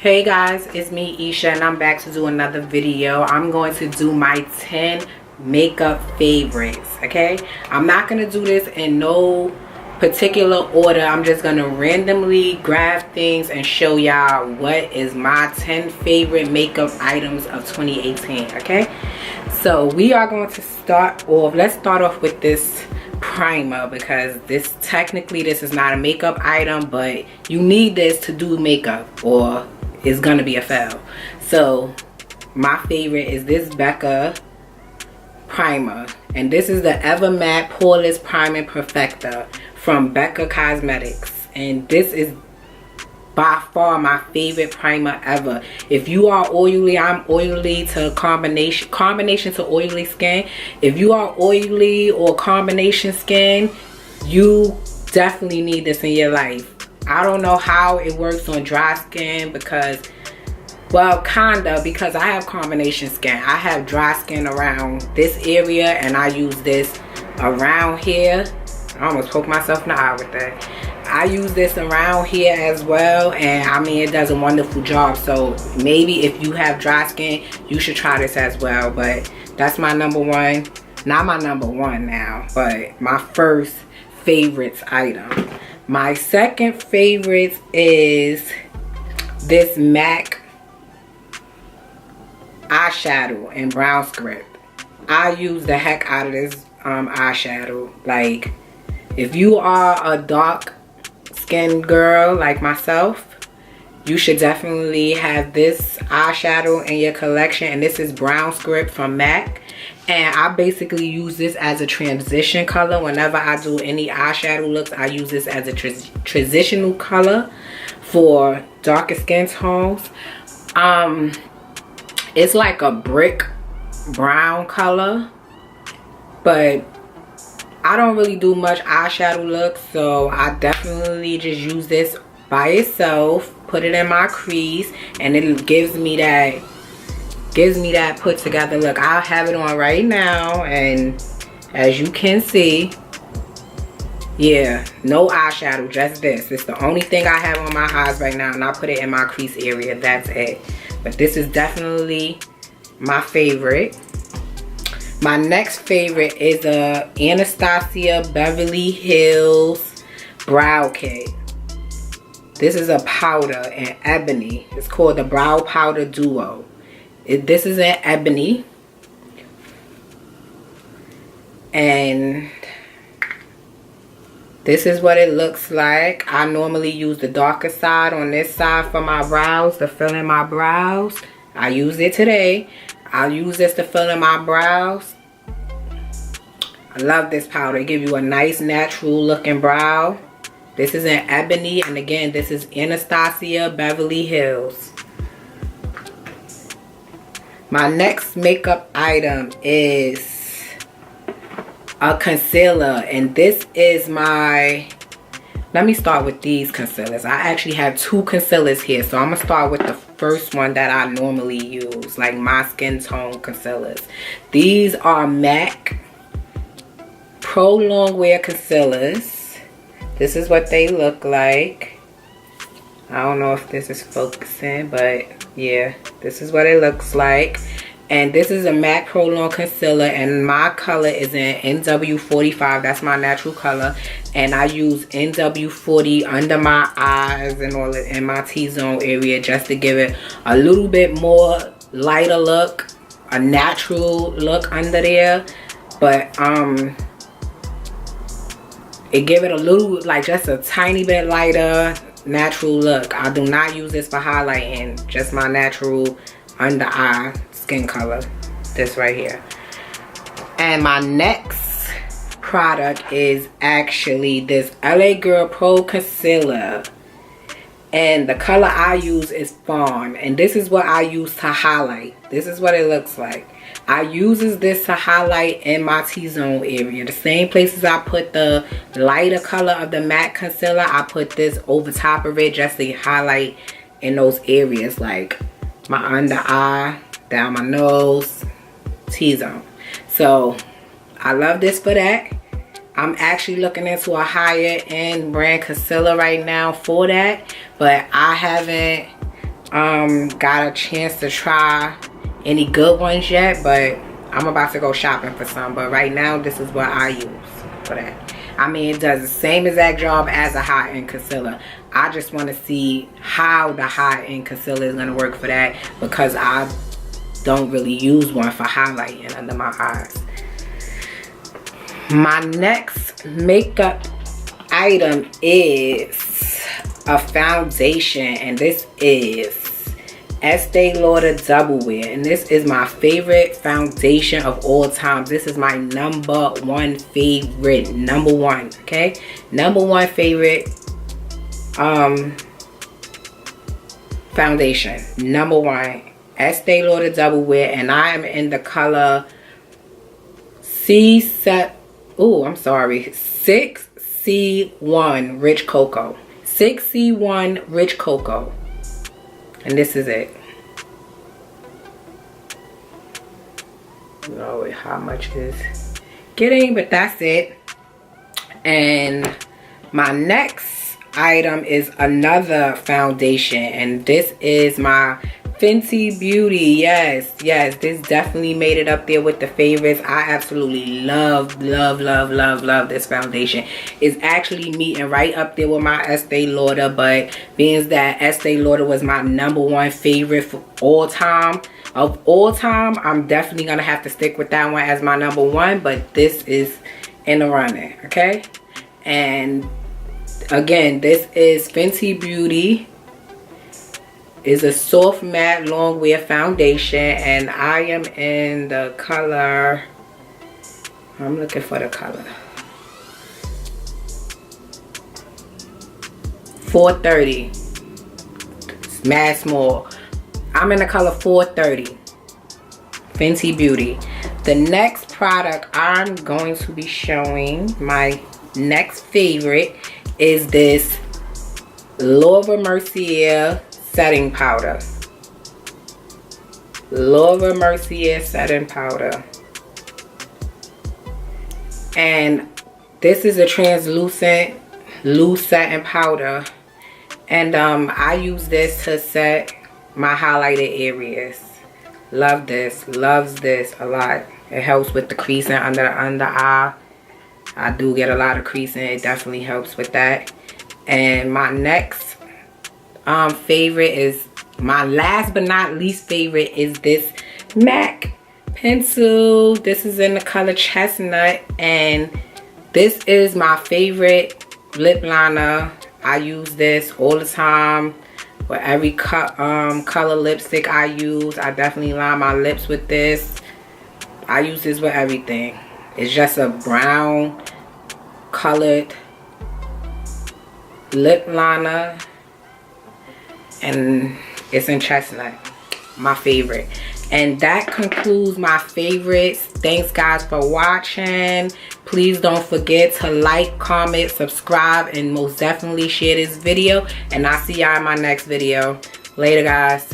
Hey guys, it's me Isha and I'm back to do another video. I'm going to do my 10 makeup favorites, okay? I'm not going to do this in no particular order. I'm just going to randomly grab things and show y'all what is my 10 favorite makeup items of 2018, okay? So we are going to start off, let's start off with this primer, because this is not a makeup item, but you need this to do makeup or it's gonna be a fail. So my favorite is this Becca primer, and this is the Ever Matte Poreless Priming Perfector from Becca Cosmetics, and this is by far my favorite primer ever. If you are oily, I'm oily to combination to oily skin. If you are oily or combination skin, you definitely need this in your life. I don't know how it works on dry skin because, well, kinda, because I have combination skin. I have dry skin around this area and I use this around here. I almost poked myself in the eye with that. I use this around here as well, and I mean, it does a wonderful job. So maybe if you have dry skin, you should try this as well. But that's my number one, not my number one now, but my first favorites item. My second favorite is this MAC eyeshadow in brown script. I use the heck out of this eyeshadow. Like, if you are a dark skinned girl like myself, you should definitely have this eyeshadow in your collection. And this is brown script from MAC, and I basically use this as a transition color. Whenever I do any eyeshadow looks, I use this as a transitional color for darker skin tones. It's like a brick brown color, but I don't really do much eyeshadow looks, so I definitely just use this by itself, put it in my crease, and it gives me that put together look. I'll have it on right now, and as you can see, yeah, no eyeshadow, just this. It's the only thing I have on my eyes right now, and I put it in my crease area. That's it. But this is definitely my favorite. My next favorite is a Anastasia Beverly Hills Brow Kit. This is a powder in ebony. It's called the Brow Powder Duo. This is in ebony. And this is what it looks like. I normally use the darker side on this side for my brows, to fill in my brows. I used it today. I'll use this to fill in my brows. I love this powder. It gives you a nice natural looking brow. This is in ebony, and again, this is Anastasia Beverly Hills. My next makeup item is a concealer, and this is my, let me start with these concealers. I actually have two concealers here, so I'm gonna start with the first one that I normally use, like my skin tone concealers. These are MAC Pro Long Wear concealers. This is what they look like. I don't know if this is focusing, but yeah, this is what it looks like. And this is a MAC Pro Long concealer, and my color is in NW45. That's my natural color, and I use NW40 under my eyes and all in my T-zone area, just to give it a little bit more lighter look, a natural look under there. But it give it a little, like, just a tiny bit lighter natural look. I do not use this for highlighting, just my natural under eye skin color, this right here. And my next product is actually this LA Girl Pro Concealer, and the color I use is Fawn, and this is what I use to highlight. This is what it looks like. I uses this to highlight in my T-zone area. The same places I put the lighter color of the matte concealer, I put this over top of it just to highlight in those areas, like my under eye, down my nose, T-zone. So I love this for that. I'm actually looking into a higher end brand concealer right now for that, but I haven't got a chance to try any good ones yet, but I'm about to go shopping for some. But right now, this is what I use for that. I mean, it does the same exact job as a high-end concealer. I just want to see how the high-end concealer is going to work for that, because I don't really use one for highlighting under my eyes. My next makeup item is a foundation, and this is Estee Lauder Double Wear, and this is my favorite foundation of all time. This is my number one favorite, number one, okay, number one favorite foundation, number one, Estee Lauder Double Wear, and I am in the color6C1 Rich Cocoa. 6C1 Rich Cocoa. And this is it. I don't know how much is getting, but that's it. And my next item is another foundation, and this is my Fenty Beauty. Yes, this definitely made it up there with the favorites. I absolutely love this foundation. It's actually meeting right up there with my Estee Lauder, but being that Estee Lauder was my number one favorite for all time, I'm definitely gonna have to stick with that one as my number one, but this is in the running, okay? And again, this is Fenty Beauty. Is a soft matte long wear foundation, and I am in the color, I'm looking for the color 430. It's mad small. I'm in the color 430. Fenty Beauty. The next product I'm going to be showing, my next favorite, is this Laura Mercier setting powder. Laura Mercier setting powder. And this is a translucent loose setting powder, and I use this to set my highlighted areas. Love this, loves this a lot. It helps with the creasing under the under eye. I do get a lot of creasing. It definitely helps with that. And my next favorite is, my last but not least favorite, is this MAC pencil. This is in the color Chestnut, and this is my favorite lip liner. I use this all the time with every color lipstick I use. I definitely line my lips with this. I use this with everything. It's just a brown colored lip liner, and it's in Chestnut, my favorite. And that concludes my favorites. Thanks guys for watching. Please don't forget to like, comment, subscribe, and most definitely share this video. And I'll see y'all in my next video. Later guys.